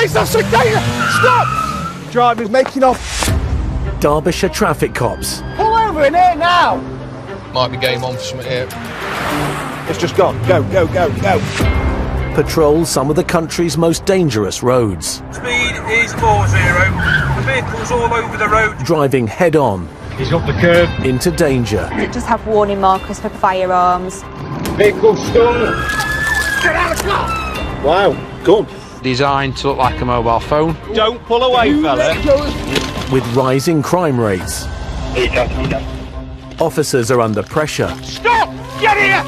police officer! Stop! Driver's making off. Derbyshire traffic cops. Pull over in here now! Might be game on for something here. It's just gone. Go, go, go, go. Patrol some of the country's most dangerous roads. Speed is 40. The vehicle's all over the road. Driving head-on. He's got the curb. Into danger. It does have warning markers for firearms. Vehicle stolen. Get out of the car! Wow, good. Designed to look like a mobile phone. Don't pull away, fella. With rising crime rates, officers are under pressure. Stop! Get here!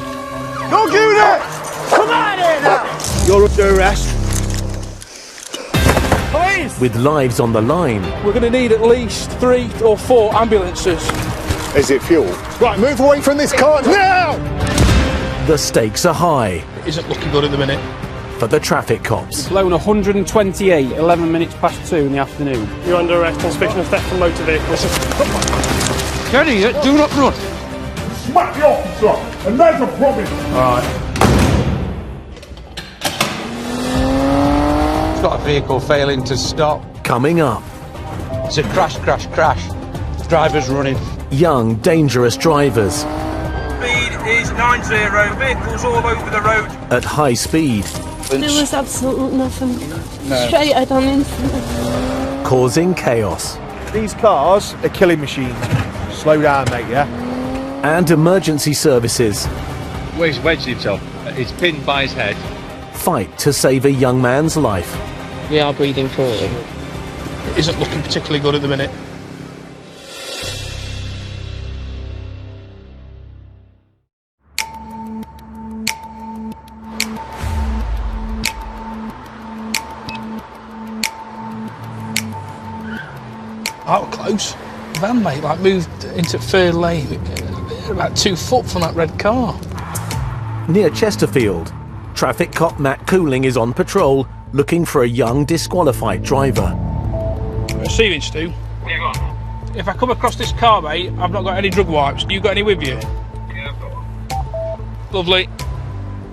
No units! Come on here now! You're under arrest. Police! With lives on the line. We're going to need at least 3 or 4 ambulances. Is it fuel? Right, move away from this car now! The stakes are high. It isn't looking good at the minute. For the traffic cops. Blown 128, 11 minutes past 2 in the afternoon. You're under arrest on suspicion of theft from motor vehicles. Kenny, do not run. Smack the officer, and there's a problem. It's got a vehicle failing to stop. Coming up. It's a crash. Driver's running. Young, dangerous drivers. Speed is 90. Vehicles all over the road. At high speed. There was absolutely nothing. Straight head on instantly. Causing chaos. These cars are killing machines. Slow down, mate, yeah? And emergency services. Where he's wedged himself. He's pinned by his head. Fight to save a young man's life. We are breathing for him. It isn't looking particularly good at the minute. Out close. Van, mate, like moved into third lane. About 2 foot from that red car. Near Chesterfield, traffic cop Matt Cooling is on patrol looking for a young disqualified driver. Receiving, Stu. Yeah, go on. If I come across this car, mate, I've not got any drug wipes. You got any with you? Yeah, I've got one. Lovely.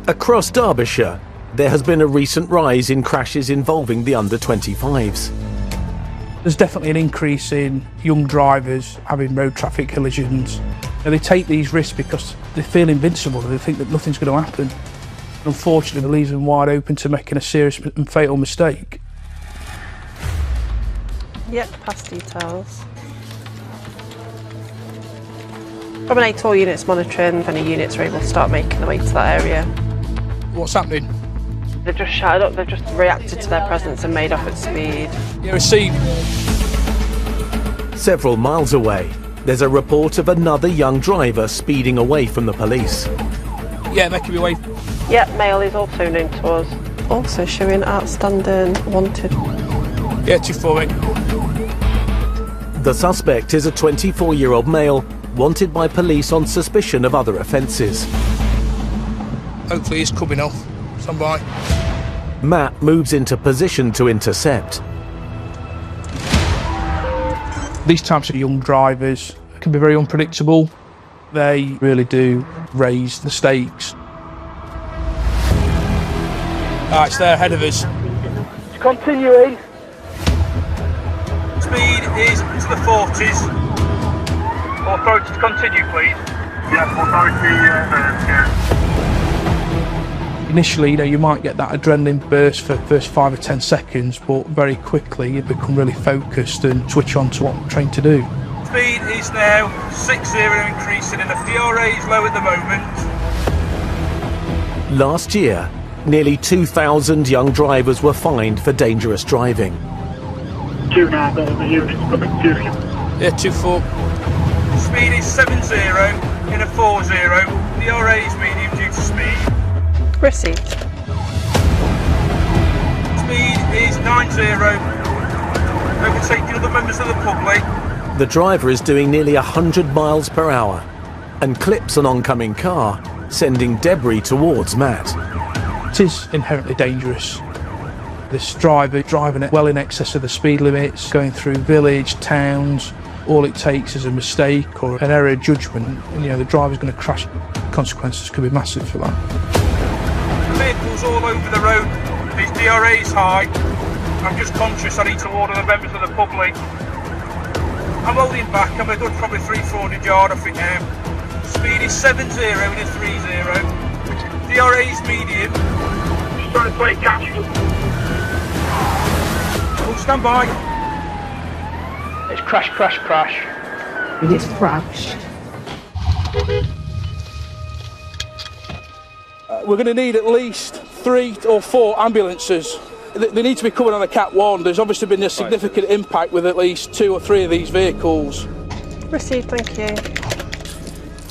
Across Derbyshire, there has been a recent rise in crashes involving the under-25s. There's definitely an increase in young drivers having road traffic collisions. And they take these risks because they feel invincible. They think that nothing's going to happen. Unfortunately, it leaves them wide open to making a serious and fatal mistake. Yep, past details. Promenade all units monitoring if any units are able to start making their way to that area. What's happening? They've just shouted up, they've just reacted to their presence and made off at speed. Yeah, received. Several miles away, there's a report of another young driver speeding away from the police. Yeah, making me way. Yep, male is also known to us. Also showing outstanding wanted. Yeah, 248. The suspect is a 24-year-old male wanted by police on suspicion of other offences. Hopefully he's coming off. Stand by. Matt moves into position to intercept. These types of young drivers can be very unpredictable. They really do raise the stakes. It's there ahead of us. Continuing. Speed is into the 40s. Authority to continue, please. Yeah, authority, yeah. Initially, you might get that adrenaline burst for the first 5 or 10 seconds, but very quickly you become really focused and switch on to what we're trying to do. Speed is now 60 increasing and the FRA is low at the moment. Last year, nearly 2,000 young drivers were fined for dangerous driving. 2 now, got the units coming to you. Yeah, 2-4. Speed is 70 in a 40. FRA is medium due to speed. Received. Speed is 90. Overtaking other members of the public. The driver is doing nearly 100 miles per hour and clips an oncoming car, sending debris towards Matt. It is inherently dangerous. This driver driving it well in excess of the speed limits, going through village, towns. All it takes is a mistake or an error of judgment, and the driver's going to crash. Consequences could be massive for that. Vehicles all over the road. His DRA is high. I'm just conscious I need to order the members of the public. I'm holding back, I'm a good probably 300-400 yard off it now. Speed is 70 in a 30. DRA is medium. Just trying to play catch. Oh, stand by. It's crash, crash, crash. It's crashed. We're going to need at least 3 or 4 ambulances. They need to be coming on the Cat 1. There's obviously been a significant impact with at least 2 or 3 of these vehicles. Received, thank you.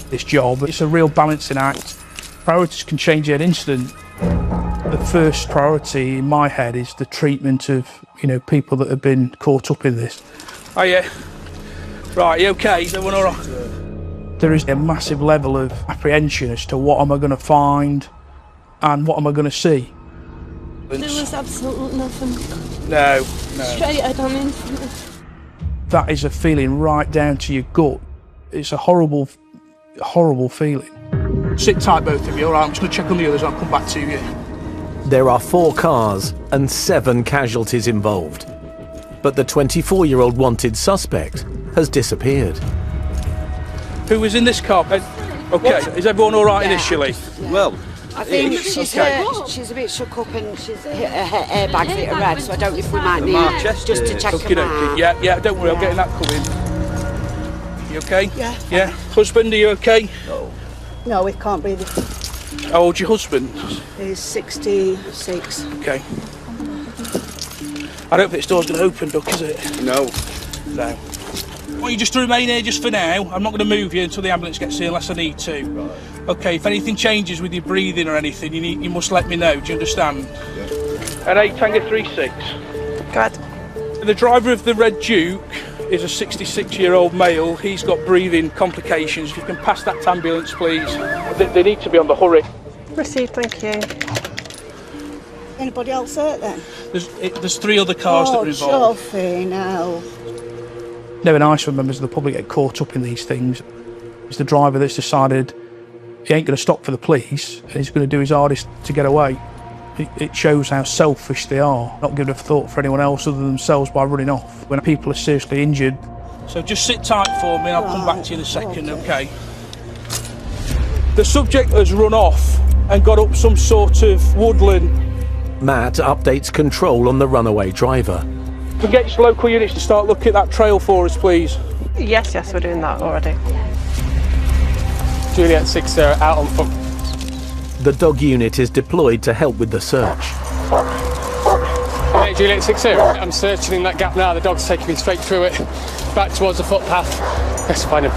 This job, it's a real balancing act. Priorities can change at an instant. The first priority in my head is the treatment of, people that have been caught up in this. Oh yeah. Right, you okay? Is everyone all right? There is a massive level of apprehension as to what am I going to find and what am I going to see. There was absolutely nothing. No. Straight head on in. That is a feeling right down to your gut. It's a horrible, horrible feeling. Sit tight, both of you, all right? I'm just going to check on the others and I'll come back to you. There are 4 cars and 7 casualties involved. But the 24-year-old wanted suspect has disappeared. Who was in this car? Okay, is everyone all right initially? Well, I think she's a bit shook up and she's her airbag's hit her head, so I don't know if we might need just to check her out. Yeah, don't worry, I'm getting that coming. You okay? Yeah. Husband, are you okay? No, we can't breathe. How old's your husband? He's 66. Okay. I don't think this door's going to open, Duck, is it? No. No. Well, you just to remain here just for now. I'm not going to move you until the ambulance gets here unless I need to. Right. Okay, if anything changes with your breathing or anything, you must let me know. Do you understand? Yeah. At 8 Tango 36. Go ahead. The driver of the Red Duke is a 66-year-old male. He's got breathing complications. If you can pass that ambulance, please. They need to be on the hurry. Received, thank you. Anybody else hurt then? There's 3 other cars that are involved. Sophie, now. Never nice when members of the public get caught up in these things. It's the driver that's decided he ain't going to stop for the police and he's going to do his hardest to get away. It shows how selfish they are, not giving a thought for anyone else other than themselves by running off when people are seriously injured. So just sit tight for me and I'll come back to you in a second, okay? The subject has run off and got up some sort of woodland. Matt updates control on the runaway driver. Can we get your local units to start looking at that trail for us, please? Yes, we're doing that already. Juliet 60 out on foot. The dog unit is deployed to help with the search. Hey, Juliet 60, I'm searching in that gap now. The dog's taking me straight through it, back towards the footpath. Let's find him.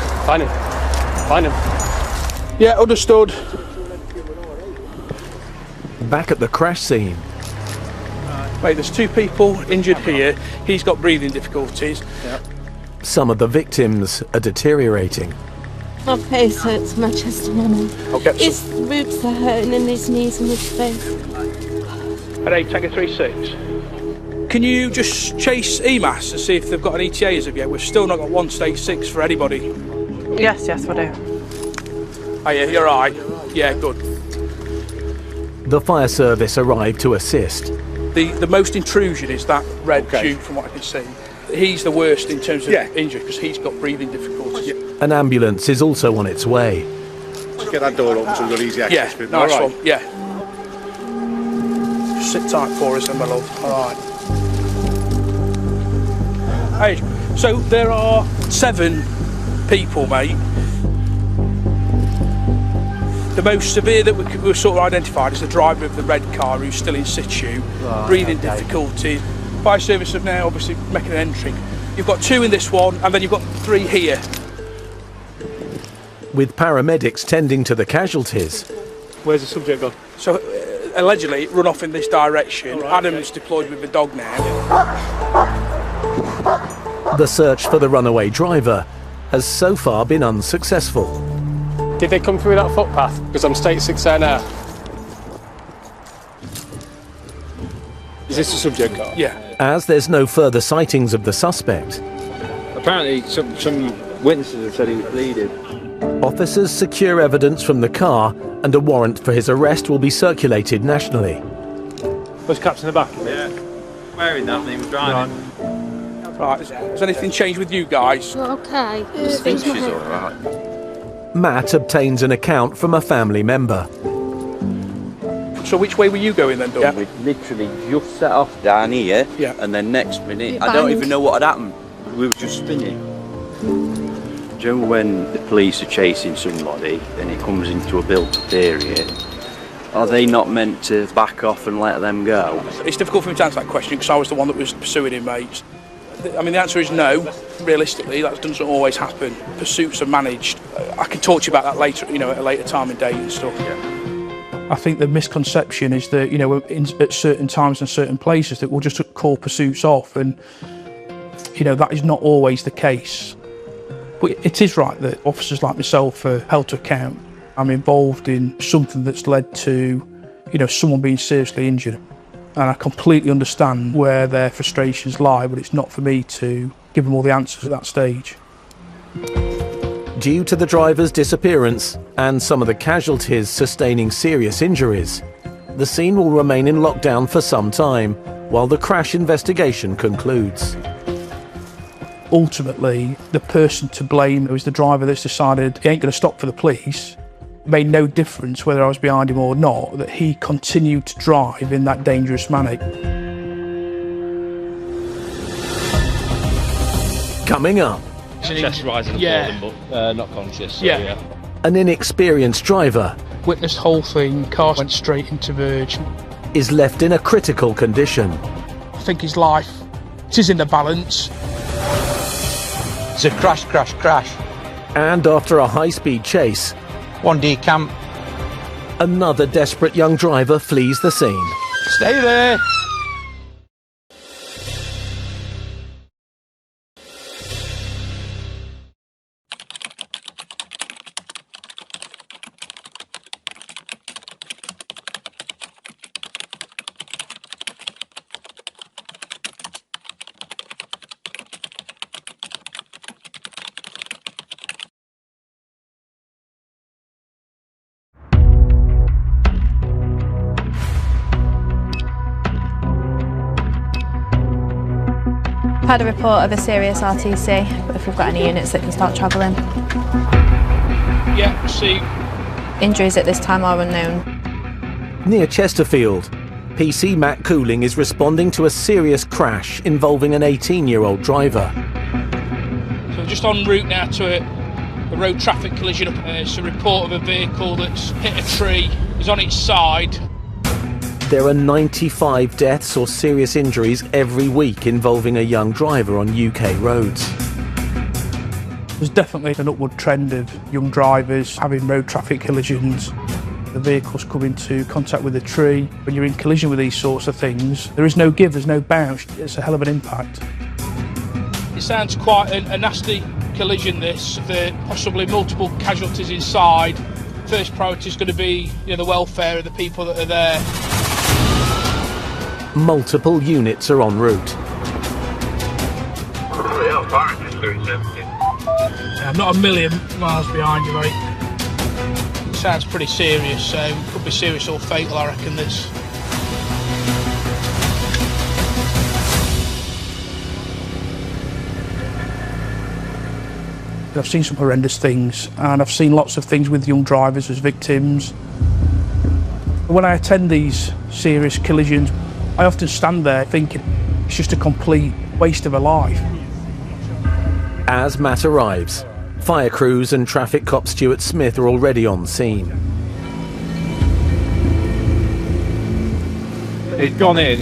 Yeah, understood. Back at the crash scene. Wait, there's 2 people injured here. He's got breathing difficulties. Yep. Some of the victims are deteriorating. My face hurts, my chest and my his ribs are hurting and his knees and his face. At 8 Tango 36. Can you just chase EMAS to see if they've got an ETA as of yet? We've still not got 1 stage 6 for anybody. Yes, we do. Oh yeah, you're right. Yeah, good. The fire service arrived to assist. The most intrusion is that Red Duke, from what I can see. He's the worst in terms of injury because he's got breathing difficulties. An ambulance is also on its way. Just get that door open so we've got easy access. Yeah, nice one. Yeah. Just sit tight for us then, my love. All right. Hey, so there are 7 people, mate. The most severe that we sort of identified is the driver of the red car who's still in situ, breathing difficulty. Fire service have now obviously making an entry. You've got 2 in this one, and then you've got 3 here. With paramedics tending to the casualties. Where's the subject gone? So, allegedly, it run off in this direction. Adam's deployed with the dog now. The search for the runaway driver has so far been unsuccessful. Did they come through that footpath? Because I'm state 6 there now. Is this the subject car? Yeah. As there's no further sightings of the suspect. Apparently some witnesses have said he was bleeding. Officers secure evidence from the car and a warrant for his arrest will be circulated nationally. Those caps in the back? Yeah. wearing that when he was driving. Right, has anything changed with you guys? Okay. I think she's alright. Matt obtains an account from a family member. So which way were you going then, Doug? We literally just set off down here, and then next minute, I don't even know what had happened. We were just spinning. Do you know when the police are chasing somebody and it comes into a built-up area? Are they not meant to back off and let them go? It's difficult for me to answer that question because I was the one that was pursuing him, mate. I mean, the answer is no. Realistically, that doesn't always happen. Pursuits are managed. I can talk to you about that later, you know, at a later time and date and stuff. I think the misconception is that, you know, at certain times and certain places that we'll just call pursuits off, and, you know, that is not always the case. But it is right that officers like myself are held to account. I'm involved in something that's led to, you know, someone being seriously injured. And I completely understand where their frustrations lie, but it's not for me to give them all the answers at that stage. Due to the driver's disappearance and some of the casualties sustaining serious injuries, the scene will remain in lockdown for some time while the crash investigation concludes. Ultimately, the person to blame was the driver that's decided he ain't going to stop for the police. It made no difference whether I was behind him or not, that he continued to drive in that dangerous manner. Coming up, Chest rising and falling, but not conscious. So, yeah. An inexperienced driver Witnessed whole thing, car went straight into verge. is left in a critical condition. I think his life is in the balance. It's a crash, crash, crash. And after a high-speed chase, 1D camp. another desperate young driver flees the scene. Stay there. I've had a report of a serious RTC, but if we've got any units that can start travelling. Yeah, see. Injuries at this time are unknown. Near Chesterfield, PC Matt Cooling is responding to a serious crash involving an 18-year-old driver. So we're just en route now to a road traffic collision. It's a report of a vehicle that's hit a tree, is on its side. There are 95 deaths or serious injuries every week involving a young driver on UK roads. There's definitely an upward trend of young drivers having road traffic collisions. The vehicles come into contact with a tree. When you're in collision with these sorts of things, there is no give, there's no bounce. It's a hell of an impact. It sounds quite a nasty collision, this. There are possibly multiple casualties inside. First priority is going to be, you know, the welfare of the people that are there. Multiple units are en route. I'm not a million miles behind you, mate. It sounds pretty serious, so it could be serious or fatal, I reckon, this. I've seen some horrendous things, and I've seen lots of things with young drivers as victims. When I attend these serious collisions, I often stand there thinking it's just a complete waste of a life. As Matt arrives, fire crews and traffic cop Stuart Smith are already on scene. He's gone in,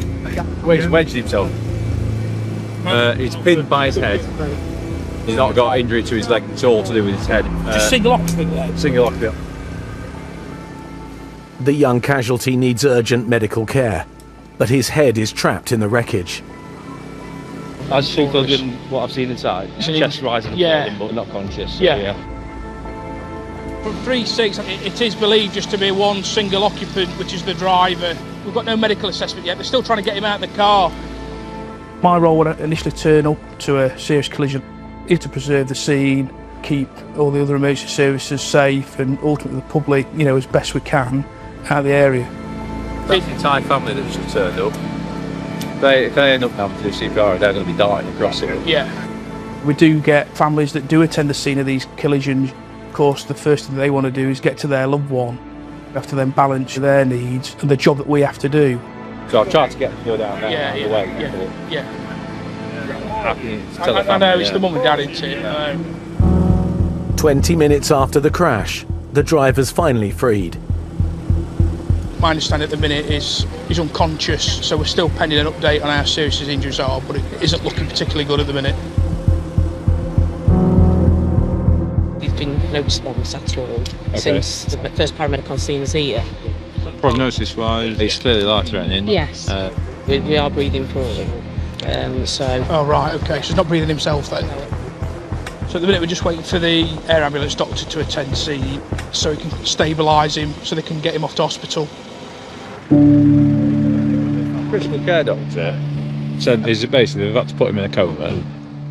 he's wedged himself. He's pinned by his head. He's not got injury to his leg at all to do with his head. Just single occupant there? Single occupant. The young casualty needs urgent medical care, but his head is trapped in the wreckage. As full than what I've seen inside. Chest rising and falling, but not conscious. So, From 3-6, it is believed just to be one single occupant, which is the driver. We've got no medical assessment yet. They're still trying to get him out of the car. My role when I initially turn up to a serious collision is to preserve the scene, keep all the other emergency services safe, and ultimately the public, you know, as best we can out of the area. It's the entire family that's just turned up. if they end up having to do CPR, they're going to be dying across it. Yeah. We do get families that do attend the scene of these collisions. Of course, the first thing they want to do is get to their loved one. We have to then balance their needs and the job that we have to do. So I've tried to get them to go down there. Yeah. I know, it's the mum and dad, isn't it? 20 minutes after the crash, the driver's finally freed. My understanding at the minute is he's unconscious, so we're still pending an update on how serious his injuries are, but it isn't looking particularly good at the minute. We've been noticeable on Saturday since the first paramedic on scene is here. Prognosis-wise, he's clearly life-threatening. Yes, we are breathing for him. Oh right, okay, so he's not breathing himself then? So at the minute we're just waiting for the air ambulance doctor to attend scene so he can stabilise him, so they can get him off to hospital. Critical care doctor said basically they've had to put him in a coma.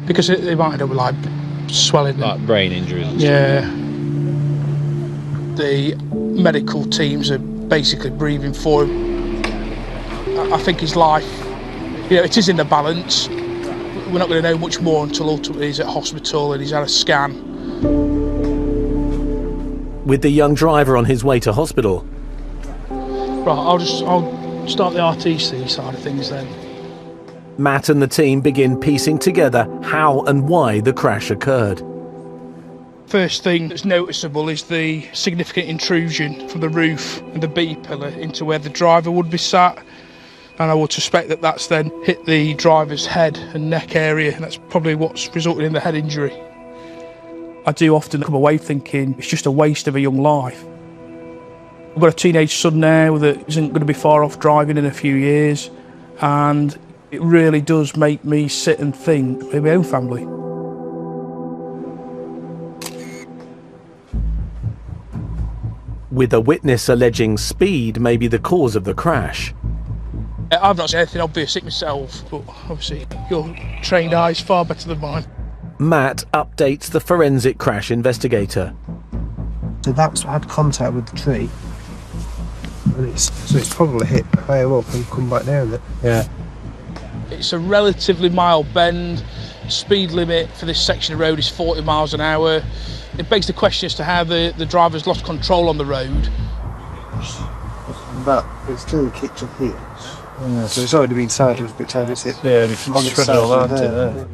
Because they might end up with like swelling. Like brain injuries and stuff. The medical teams are basically breathing for him. I think his life, it is in the balance. We're not going to know much more until ultimately he's at hospital and he's had a scan. With the young driver on his way to hospital. Right, I'll start the RTC side of things then. Matt and the team begin piecing together how and why the crash occurred. First thing that's noticeable is the significant intrusion from the roof and the B pillar into where the driver would be sat. And I would suspect that that's then hit the driver's head and neck area, and that's probably what's resulted in the head injury. I do often come away thinking it's just a waste of a young life. I've got a teenage son now that isn't going to be far off driving in a few years, and it really does make me sit and think of my own family. With a witness alleging speed may be the cause of the crash. I've not seen anything obvious it myself, but obviously your trained eye is far better than mine. Matt updates the forensic crash investigator. So that's had contact with the tree, and it's probably hit higher up and come back down it. Yeah. It's a relatively mild bend. Speed limit for this section of road is 40 miles an hour. It begs the question as to how the driver's lost control on the road. But it's still kicked up here. Yeah, so it's already been sideways, but time it's hit. Yeah, it's spread all out there.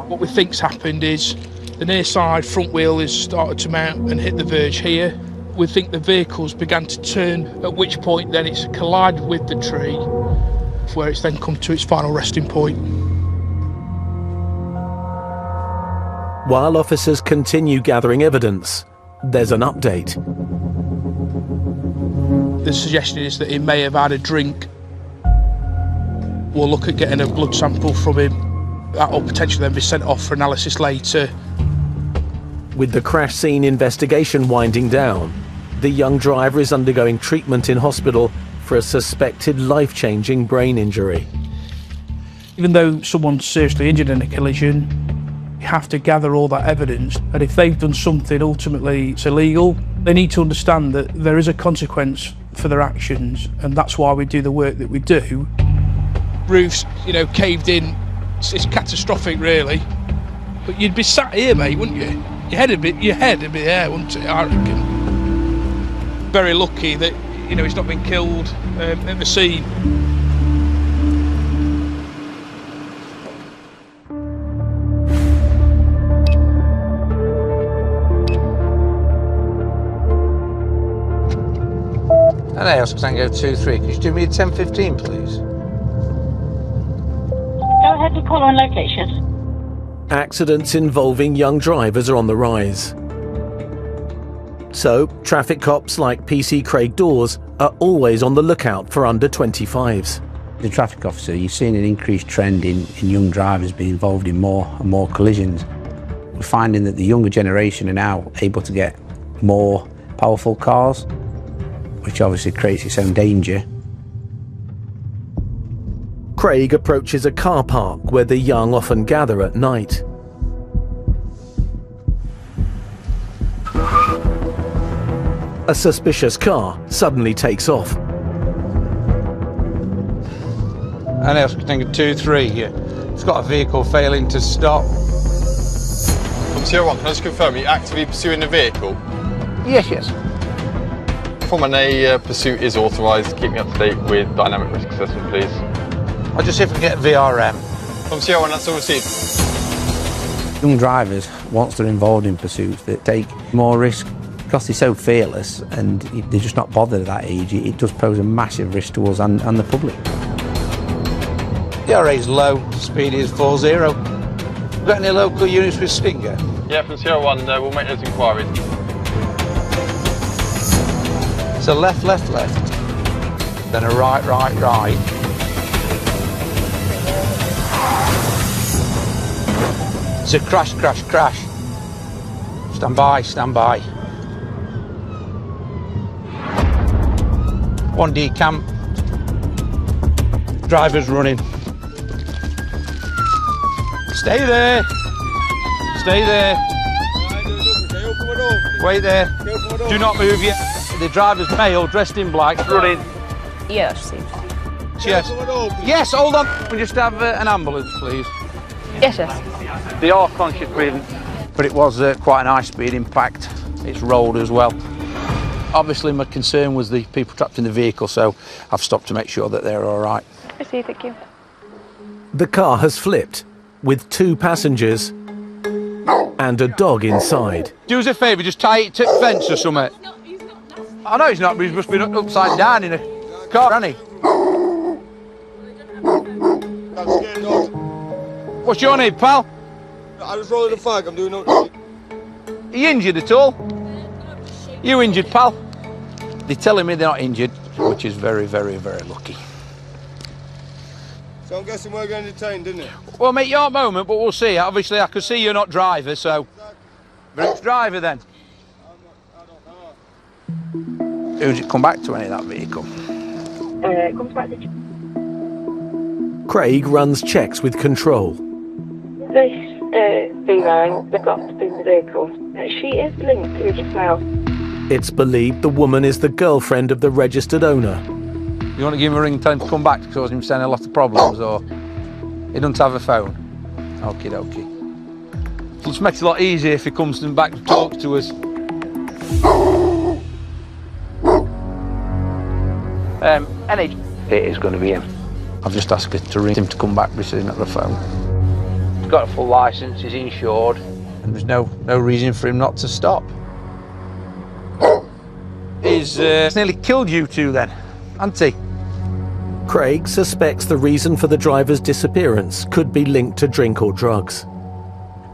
What we think's happened is the near side front wheel has started to mount and hit the verge here. We think the vehicles began to turn, at which point then it's collided with the tree, where it's then come to its final resting point. While officers continue gathering evidence, there's an update. The suggestion is that he may have had a drink. We'll look at getting a blood sample from him. That will potentially then be sent off for analysis later. With the crash scene investigation winding down, the young driver is undergoing treatment in hospital for a suspected life-changing brain injury. Even though someone's seriously injured in a collision, you have to gather all that evidence, and if they've done something ultimately it's illegal, they need to understand that there is a consequence for their actions, and that's why we do the work that we do. Roofs, caved in. It's catastrophic, really. But you'd be sat here, mate, wouldn't you? Your head would be there, wouldn't it? I reckon. Very lucky that he's not been killed at the scene. Hello, Tango 23. Could you do me a 10:15, please? Go ahead and call on location. Accidents involving young drivers are on the rise. So, traffic cops like PC Craig Dawes are always on the lookout for under 25s. The traffic officer, you've seen an increased trend in young drivers being involved in more and more collisions. We're finding that the younger generation are now able to get more powerful cars, which obviously creates its own danger. Craig approaches a car park where the young often gather at night. A suspicious car suddenly takes off. And else think 2-3 here. It's got a vehicle failing to stop. From Sierra 1, can I just confirm, are you actively pursuing the vehicle? Yes, yes. From an A pursuit is authorised. Keep me up to date with dynamic risk assessment, please. I'll just see if I can get VRM. From Sierra 1, that's all received. Young drivers, once they're involved in pursuits, they take more risk because they're so fearless and they're just not bothered at that age. It does pose a massive risk to us and the public. DRA is low, speed is 40. Got any local units with Stinger? Yeah, from Sierra 1, we'll make those inquiries. So left, left, left. Then a right, right, right. It's a crash, crash, crash. Stand by, stand by. 1D camp. Driver's running. Stay there. Stay there. Wait there. Do not move yet. The driver's male, dressed in black, running. Yes. Yes. Yes, hold on. We just have an ambulance, please. Yes, yes. They are conscious breathing. But it was quite an high-speed impact. It's rolled as well. Obviously, my concern was the people trapped in the vehicle, so I've stopped to make sure that they're all right. I see, thank you. The car has flipped, with 2 passengers and a dog inside. Do us a favour, just tie it to the fence or something. I know he's not, but he's must be upside down in a car, hasn't he? What's your name, pal? I was rolling the flag, I'm doing nothing. Are you injured at all? You injured, pal? They're telling me they're not injured, which is very, very, very lucky. So I'm guessing we're getting detained, isn't it? Well, mate, your moment, but we'll see. Obviously, I can see you're not driver, so... It's driver, then. Who's it come back to any of that vehicle? It comes back to... Craig runs checks with control. This female, they've got to be in the vehicle. She is linked to the file. It's believed the woman is the girlfriend of the registered owner. You want to give him a ring and tell him to come back to cause him saying a lot of problems, or he doesn't have a phone? Okie dokie. It just makes it a lot easier if he comes back to talk to us. NH. It is going to be him. I've just asked her to ring him to come back, but he's sitting at the phone. He's got a full licence, he's insured, and there's no reason for him not to stop. He's nearly killed you two then, hasn't he? Craig suspects the reason for the driver's disappearance could be linked to drink or drugs.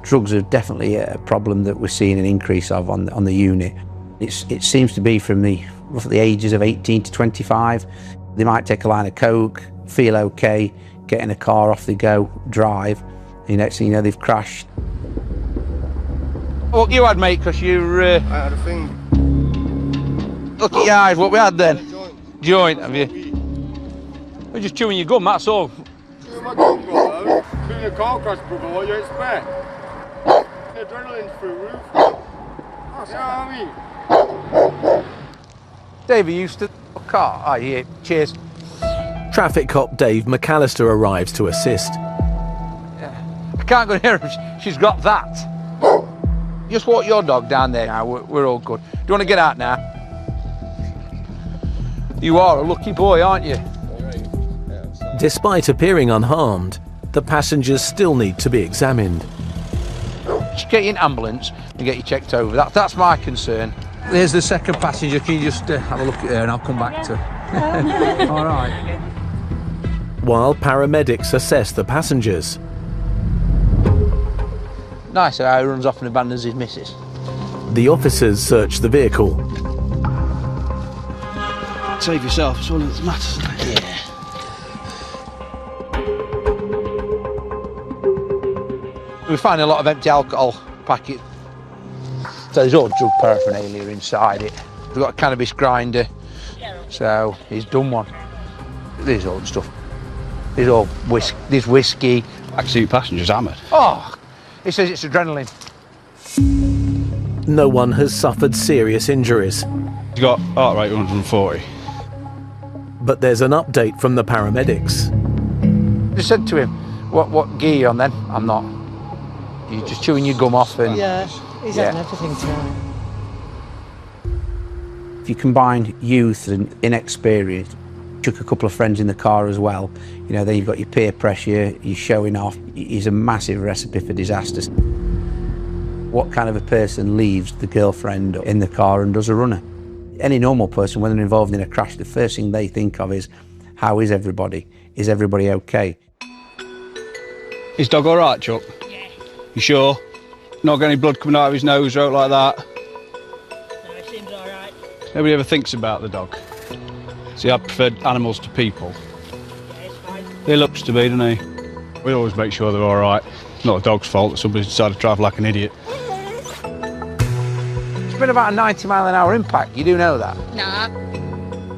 Drugs are definitely a problem that we're seeing an increase of on the unit. It seems to be from the roughly ages of 18 to 25. They might take a line of coke, feel okay, get in a car, off they go, drive. The next thing you know, they've crashed. What you had, mate? Because you're... I had a thing. Look at your eyes, what we had then? Joint, have you? We're just chewing your gum, that's all. Chewing my gum, brother. Doing a car crash, brother, what do you expect? The adrenaline's through the roof. You know what I mean? Dave, you used to car? Oh, yeah, cheers. Traffic cop Dave McAllister arrives to assist. I can't go near her, she's got that. Just walk your dog down there now, we're all good. Do you want to get out now? You are a lucky boy, aren't you? Despite appearing unharmed, the passengers still need to be examined. Just get you an ambulance and get you checked over. That's my concern. There's the second passenger. Can you just have a look at her and I'll come back to her. All right. While paramedics assess the passengers. Nice how he runs off and abandons his missus. The officers search the vehicle. Save yourself, it's all that matters, isn't it? Yeah. We find a lot of empty alcohol packets. So there's all drug paraphernalia inside it. We've got a cannabis grinder, so he's done one. There's all stuff. There's all whiskey. There's whiskey. Backseat passenger's hammered. Oh, he says it's adrenaline. No one has suffered serious injuries. He's got heart rate 140. But there's an update from the paramedics. somebody said to him, what gear you on then? I'm not. You're just chewing your gum off and... Yeah, he's having everything tonight. If you combine youth and inexperience, took a couple of friends in the car as well, you know, then you've got your peer pressure, you're showing off, is a massive recipe for disaster. What kind of a person leaves the girlfriend in the car and does a runner? Any normal person, when they're involved in a crash, the first thing they think of is, how is everybody? Is everybody okay? Is dog all right, Chuck? Yeah. You sure? Not got any blood coming out of his nose or out like that? No, he seems all right. Nobody ever thinks about the dog. See, I prefer animals to people. Yeah, it's fine. He looks to be, doesn't he? We always make sure they're all right. It's not the dog's fault that somebody's decided to drive like an idiot. It's been about a 90-mile-an-hour impact, you do know that? Nah.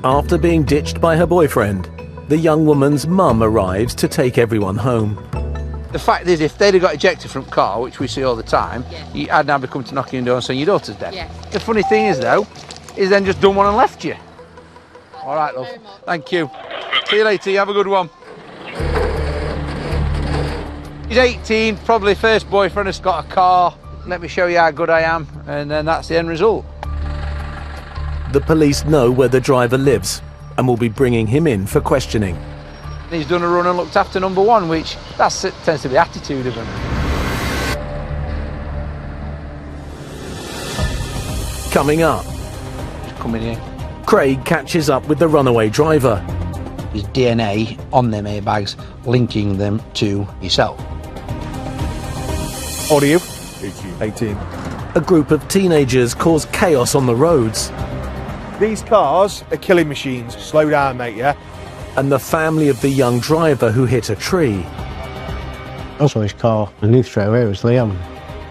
After being ditched by her boyfriend, the young woman's mum arrives to take everyone home. The fact is, if they'd have got ejected from the car, which we see all the time, I'd now be coming to knocking on your door and saying your daughter's dead. Yeah. The funny thing is, though, is then just done one and left you. All right, love. Thank you. See you later. You have a good one. He's 18, probably first boyfriend has got a car. Let me show you how good I am, and then that's the end result. The police know where the driver lives and will be bringing him in for questioning. He's done a run and looked after number one, which tends to be the attitude of him. Coming up, He's coming in. Craig catches up with the runaway driver. There's DNA on them airbags linking them to yourself. How old are you? 18. A group of teenagers cause chaos on the roads. These cars are killing machines. Slow down, mate, yeah? And the family of the young driver who hit a tree I saw his car. I knew straight away it was Liam.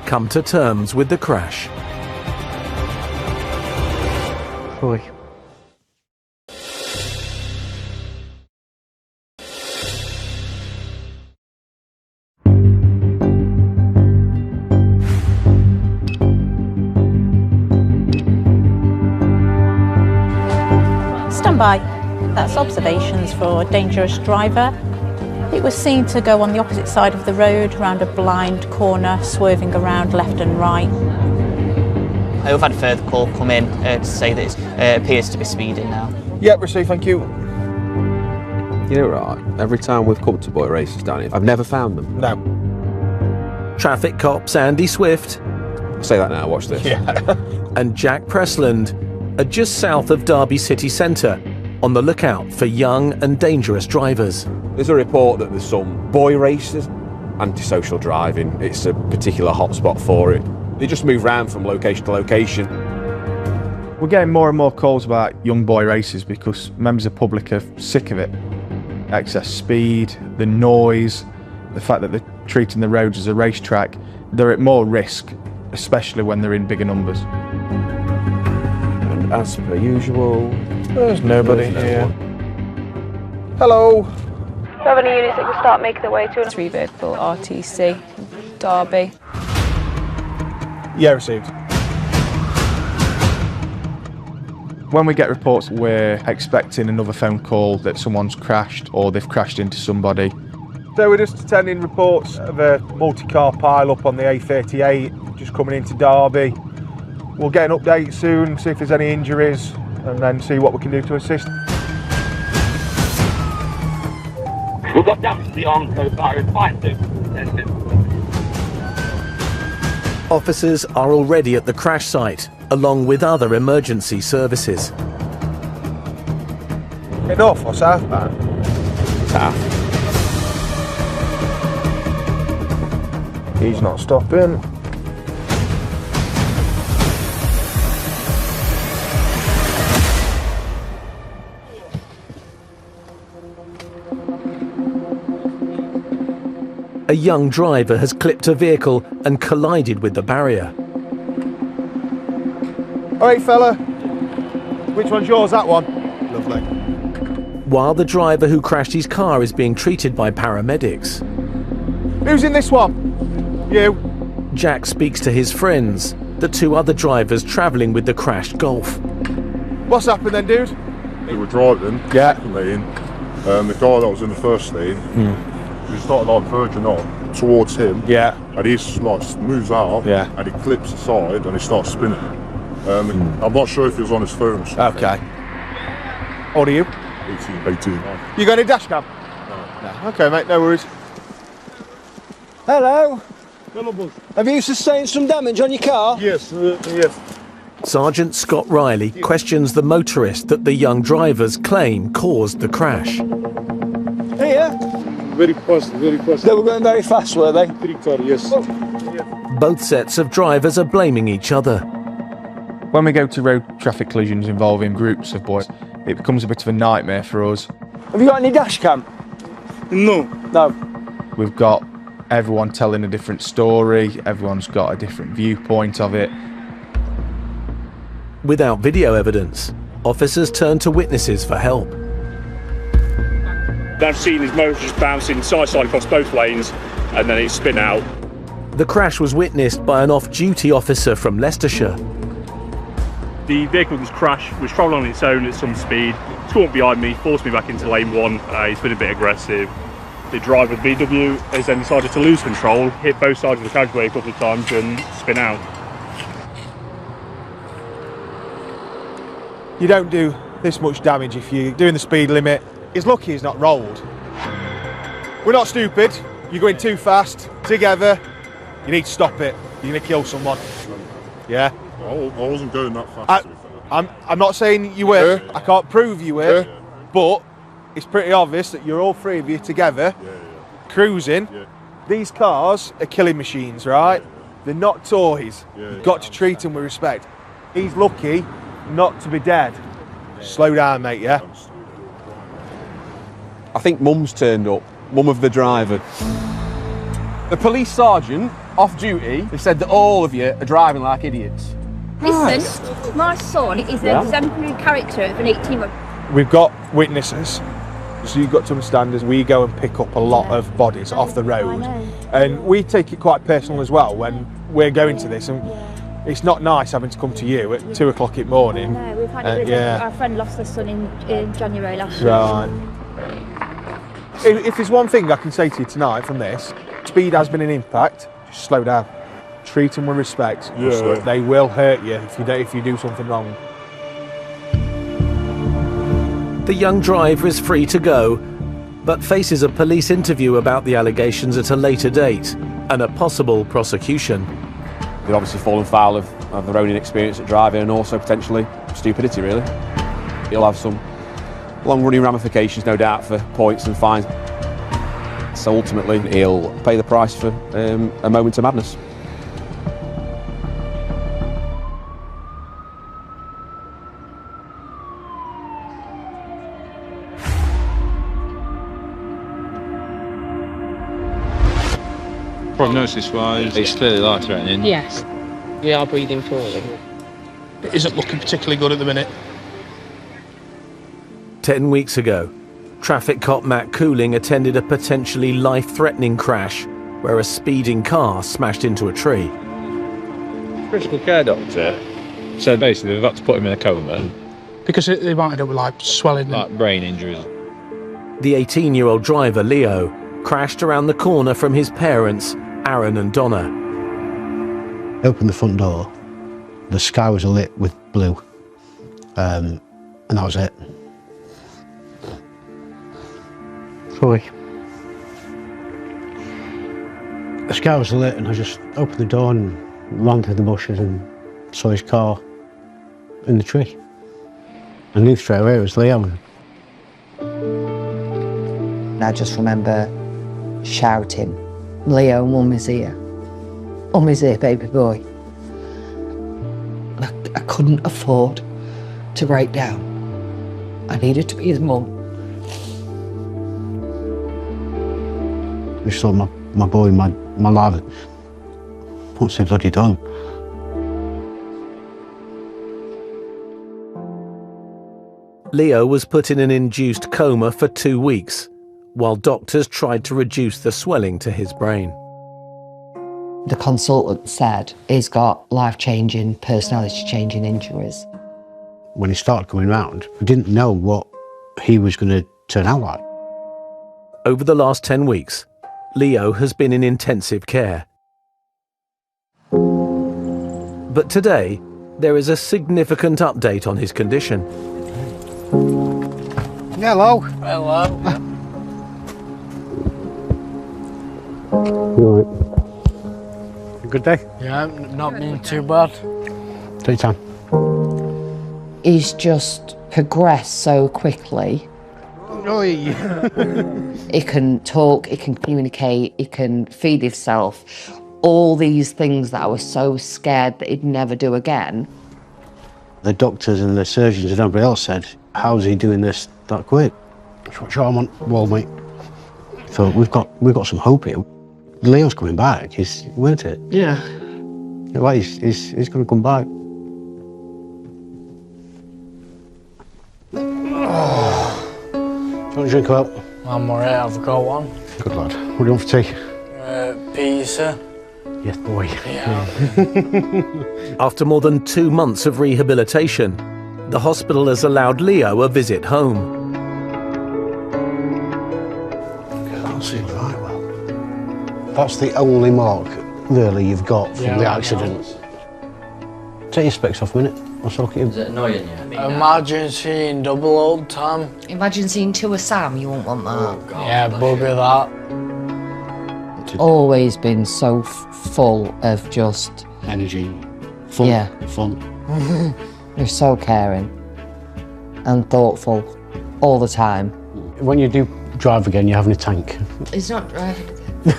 come to terms with the crash. Boy. Stand by. That's observations for a dangerous driver. It was seen to go on the opposite side of the road, round a blind corner, swerving around left and right. I've had a further call come in to say that it appears to be speeding now. Yep, received, thank you. You know what? Every time we've come to boy races down here, I've never found them. No. Traffic cops Andy Swift I'll say that now, watch this. and Jack Pressland are just south of Derby city centre, on the lookout for young and dangerous drivers. There's a report that there's some boy races, antisocial driving. It's a particular hotspot for it. They just move around from location to location. We're getting more and more calls about young boy races because members of the public are sick of it. Excess speed, the noise, the fact that they're treating the roads as a racetrack. They're at more risk, especially when they're in bigger numbers. And as per usual, There's nobody here. Hello. Do you have any units that can start making their way to a 3-vehicle RTC, Derby. Yeah, received. When we get reports, we're expecting another phone call that someone's crashed or they've crashed into somebody. So we're just attending reports of a multi-car pile-up on the A38, just coming into Derby. We'll get an update soon, see if there's any injuries, and then see what we can do to assist. We've got Dempsey on so far as 5-2. Officers are already at the crash site, along with other emergency services. North or southbound? South. He's not stopping. A young driver has clipped a vehicle and collided with the barrier. All right, fella. Which one's yours, that one? Lovely. While the driver who crashed his car is being treated by paramedics. Who's in this one? You. Jack speaks to his friends, the two other drivers travelling with the crashed Golf. What's happened then, dude? We were driving, second lane. The car that was in the first lane, We started like verging on towards him. Yeah. And he like moves out. Yeah. And he clips aside and he starts spinning. I'm not sure if he was on his phone. Okay. How old are you? 18. You got any dash cam? No. Okay, mate, no worries. Hello. Hello, boss. Have you sustained some damage on your car? Yes, yes. Sergeant Scott Riley questions the motorist that the young drivers claim caused the crash. Here? Very fast, very fast. They were going very fast, were they? Pretty car, yes. Both sets of drivers are blaming each other. When we go to road traffic collisions involving groups of boys, it becomes a bit of a nightmare for us. Have you got any dash cam? No. No. We've got everyone telling a different story, everyone's got a different viewpoint of it. Without video evidence, officers turn to witnesses for help. They've seen his motor just bouncing side across both lanes and then it spin out. The crash was witnessed by an off-duty officer from Leicestershire. The vehicle was crashed, was travelling on its own at some speed, caught behind me, forced me back into lane 1. He's been a bit aggressive. The driver of the VW has then decided to lose control, hit both sides of the carriageway a couple of times and spin out. You don't do this much damage if you're doing the speed limit. He's lucky he's not rolled. We're not stupid. You're going too fast, together. You need to stop it. You're going to kill someone. Yeah? I wasn't going that fast. I'm not saying you were. I can't prove you were. But it's pretty obvious that you're all three of you together, cruising. These cars are killing machines, right? They're not toys. You've got to treat them with respect. He's lucky not to be dead. Slow down, mate, yeah? I think Mum's turned up, Mum of the driver. The police sergeant, off duty, has said that all of you are driving like idiots. Listen, my son is an exemplary character of an 18-month. We've got witnesses, so you've got to understand as we go and pick up a lot of bodies off the road, and we take it quite personal as well when we're going to this, and it's not nice having to come to you at 2 o'clock in the morning. No, we've had it with our friend lost their son in January last year. Right. If there's one thing I can say to you tonight from this, speed has been an impact. Just slow down. Treat them with respect. Yeah. They will hurt you if you do something wrong. The young driver is free to go, but faces a police interview about the allegations at a later date and a possible prosecution. They've obviously fallen foul of their own inexperience at driving and also potentially stupidity, really. He'll have some long-running ramifications, no doubt, for points and fines. So ultimately, he'll pay the price for a moment of madness. Prognosis-wise, it's clearly life-threatening. Yes. We are breathing for him. It isn't looking particularly good at the minute. 10 weeks ago, traffic cop Matt Cooling attended a potentially life-threatening crash where a speeding car smashed into a tree. Critical care doctor said basically they've got to put him in a coma. Because they might end up with like swelling. Like brain injuries. The 18-year-old driver, Leo, crashed around the corner from his parents, Aaron and Donna. I opened the front door, the sky was lit with blue, and that was it. Sorry. The sky was lit and I just opened the door and ran through the bushes and saw his car in the tree. I knew straight away it was Leo. I just remember shouting, "Leo, Mum is here. Mum is here, baby boy." I couldn't afford to break down. I needed to be his mum. I just thought my boy, my lad, what's he bloody done? Leo was put in an induced coma for 2 weeks, while doctors tried to reduce the swelling to his brain. The consultant said he's got life-changing, personality-changing injuries. When he started coming round, I didn't know what he was going to turn out like. Over the last 10 weeks, Leo has been in intensive care. But today, there is a significant update on his condition. Hello. Hello. You all right? Good day? Yeah, not been too bad. Take your time. He's just progressed so quickly. He can talk, he can communicate, he can feed himself. All these things that I was so scared that he'd never do again. The doctors and the surgeons and everybody else said, how's he doing this that quick? Sure, I'm on wall, mate. So we've got some hope here. Leo's coming back, weren't it? Yeah. Well, he's going to come back. Do you want a drink about? I'm alright, I've got one. Good lad. What do you want for tea? Pizza. Yes, boy. Yeah. After more than 2 months of rehabilitation, the hospital has allowed Leo a visit home. Can't see right well. That's the only mark, really, you've got from the accident. Take your specs off a minute. Let's look at him. Is it annoying you? Imagine seeing double all the time. Imagine seeing two of Sam, you won't want that. Oh, God. Yeah, bugger that. Always been so full of just energy, fun. Yeah. Fun. You're so caring and thoughtful all the time. When you do drive again, you're having a tank. He's not driving again.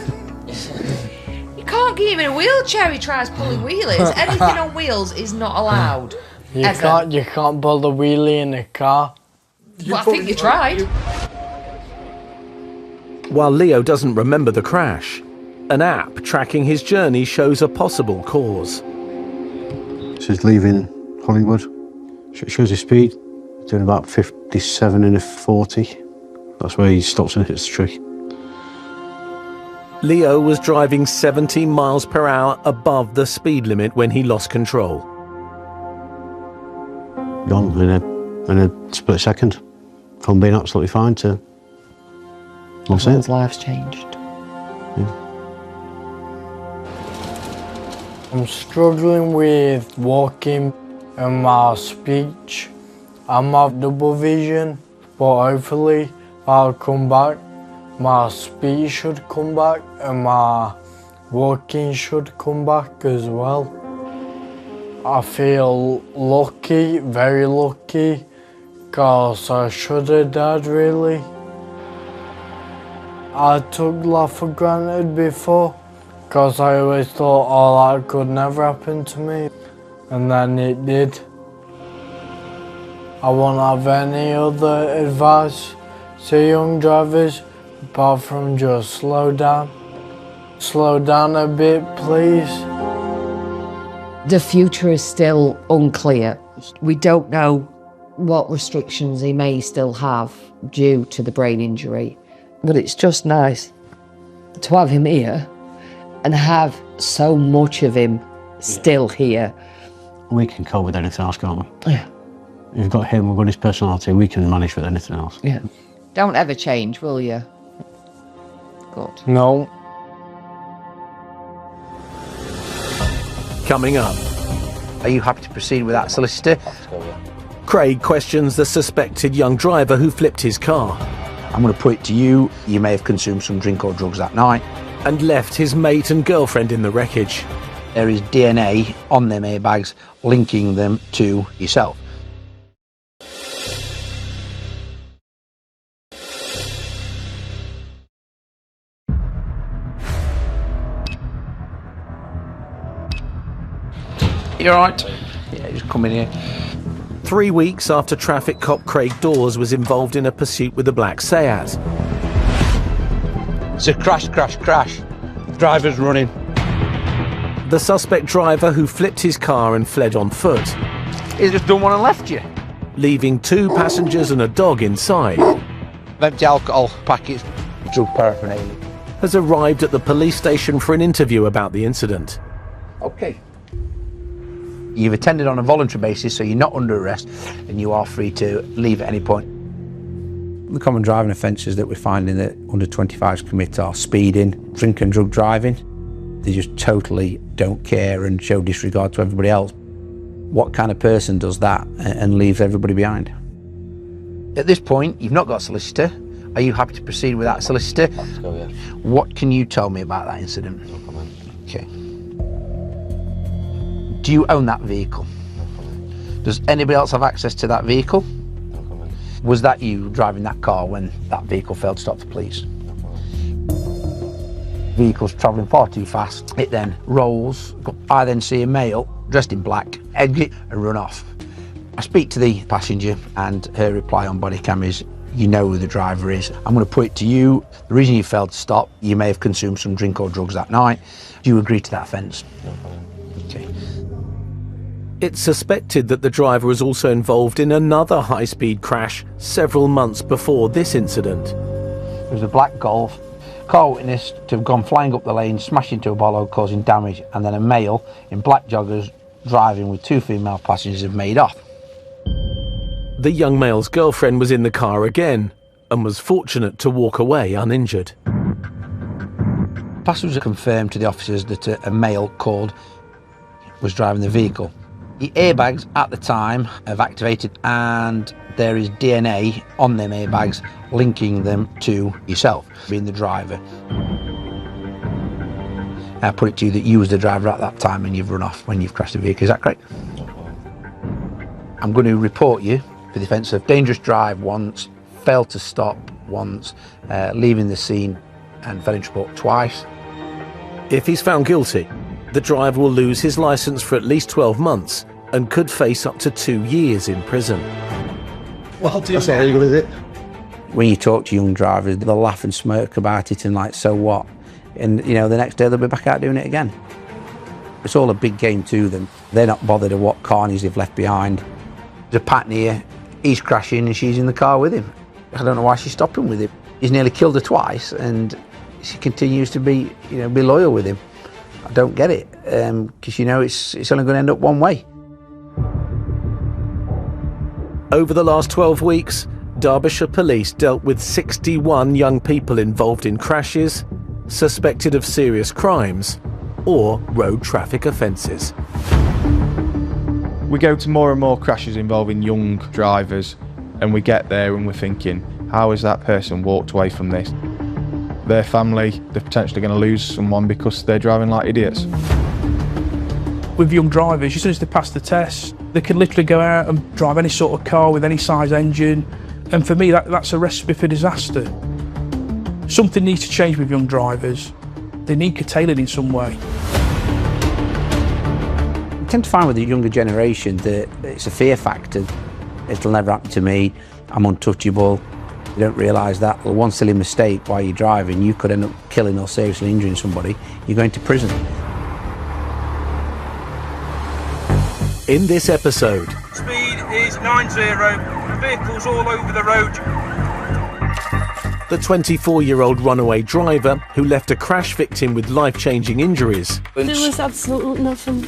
You can't get him in a wheelchair. He tries pulling wheelies. Anything on wheels is not allowed. You can't pull the wheelie in a car. Well, I think you tried. While Leo doesn't remember the crash, an app tracking his journey shows a possible cause. This is leaving Hollywood. It shows his speed. Doing about 57 in a 40. That's where he stops and hits the tree. Leo was driving 70 miles per hour above the speed limit when he lost control. Gone in a split second. From being absolutely fine to... Everyone's life's changed. Yeah. I'm struggling with walking and my speech. I have double vision, but hopefully I'll come back. My speech should come back and my walking should come back as well. I feel lucky, very lucky, because I should have died really. I took life for granted before, because I always thought all that could never happen to me, and then it did. I won't have any other advice to young drivers apart from just slow down. Slow down a bit, please. The future is still unclear. We don't know what restrictions he may still have due to the brain injury. But it's just nice to have him here and have so much of him still here. We can cope with anything else, can't we? Yeah. We've got him, we've got his personality, we can manage with anything else. Yeah. Don't ever change, will you? Good. No. Coming up. Are you happy to proceed with that, solicitor? Craig questions the suspected young driver who flipped his car. I'm going to put it to you, you may have consumed some drink or drugs that night. And left his mate and girlfriend in the wreckage. There is DNA on them airbags linking them to yourself. You alright? Yeah, just come in here. 3 weeks after traffic cop Craig Dawes was involved in a pursuit with a black Seat. It's a crash. The driver's running. The suspect driver who flipped his car and fled on foot. He's just done one and left you. Leaving 2 passengers and a dog inside. Empty alcohol packets, drug paraphernalia. Has arrived at the police station for an interview about the incident. Okay. You've attended on a voluntary basis, so you're not under arrest and you are free to leave at any point. The common driving offences that we're finding that under 25s commit are speeding, drink and drug driving. They just totally don't care and show disregard to everybody else. What kind of person does that and leaves everybody behind? At this point, you've not got a solicitor. Are you happy to proceed without a solicitor? Let's go, yeah. What can you tell me about that incident? No comment. Okay. Do you own that vehicle? Does anybody else have access to that vehicle? No comment. Was that you driving that car when that vehicle failed to stop the police? No comment. Vehicle's travelling far too fast. It then rolls. I then see a male dressed in black exit and run off. I speak to the passenger and her reply on body cam is, you know who the driver is. I'm going to put it to you. The reason you failed to stop, you may have consumed some drink or drugs that night. Do you agree to that offence? No comment. Okay. It's suspected that the driver was also involved in another high-speed crash several months before this incident. There was a black Golf. Car witnessed to have gone flying up the lane, smashed into a bollock, causing damage, and then a male in black joggers driving with two female passengers have made off. The young male's girlfriend was in the car again and was fortunate to walk away uninjured. Passengers confirmed to the officers that a male called was driving the vehicle. The airbags at the time have activated and there is DNA on them airbags linking them to yourself, being the driver. I put it to you that you was the driver at that time and you've run off when you've crashed the vehicle, is that correct? I'm going to report you for the offence of dangerous drive once, failed to stop once, leaving the scene and failing to report twice. If he's found guilty, the driver will lose his licence for at least 12 months and could face up to 2 years in prison. Well, that's not legal, is it? When you talk to young drivers, they'll laugh and smirk about it and like, so what? And, you know, the next day they'll be back out doing it again. It's all a big game to them. They're not bothered of what carnage they've left behind. There's a pattern here, he's crashing and she's in the car with him. I don't know why she's stopping with him. He's nearly killed her twice and she continues to be loyal with him. I don't get it, because you know it's only going to end up one way. Over the last 12 weeks, Derbyshire Police dealt with 61 young people involved in crashes, suspected of serious crimes, or road traffic offences. We go to more and more crashes involving young drivers, and we get there and we're thinking, how has that person walked away from this? Their family, they're potentially going to lose someone because they're driving like idiots. With young drivers, as soon as they pass the test, they can literally go out and drive any sort of car with any size engine. And for me, that's a recipe for disaster. Something needs to change with young drivers. They need curtailing in some way. I tend to find with the younger generation that it's a fear factor. It'll never happen to me, I'm untouchable. You don't realise that one silly mistake while you're driving, you could end up killing or seriously injuring somebody. You're going to prison. In this episode, Speed is 90, vehicles all over the road. The 24-year-old runaway driver who left a crash victim with life-changing injuries There was absolutely nothing.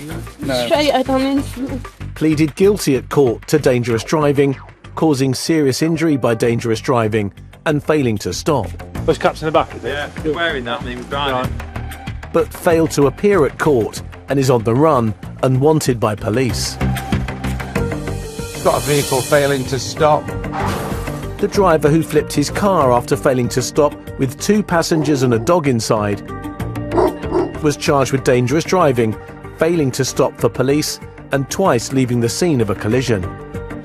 Straight out on instantly. pleaded guilty at court to dangerous driving, causing serious injury by dangerous driving and failing to stop, Those caps in the back, is it? Yeah, wearing that and he was driving. but failed to appear at court and is on the run and wanted by police. Got a vehicle failing to stop. The driver who flipped his car after failing to stop with 2 passengers and a dog inside was charged with dangerous driving, failing to stop for police and twice leaving the scene of a collision.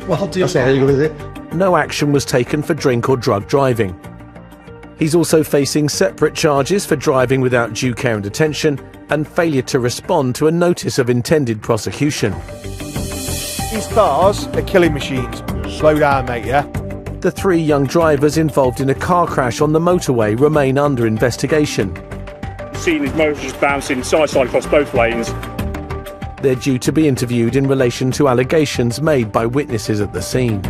Well, that's not legal, is it? No action was taken for drink or drug driving. He's also facing separate charges for driving without due care and attention and failure to respond to a notice of intended prosecution. These cars are killing machines. Slow down, mate, yeah? The 3 young drivers involved in a car crash on the motorway remain under investigation. Seen his motor just bouncing side to side across both lanes. They're due to be interviewed in relation to allegations made by witnesses at the scene.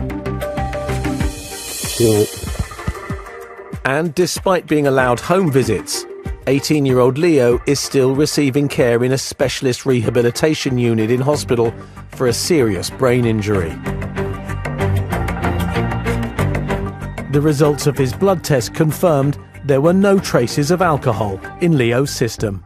And despite being allowed home visits, 18-year-old Leo is still receiving care in a specialist rehabilitation unit in hospital for a serious brain injury. The results of his blood test confirmed there were no traces of alcohol in Leo's system.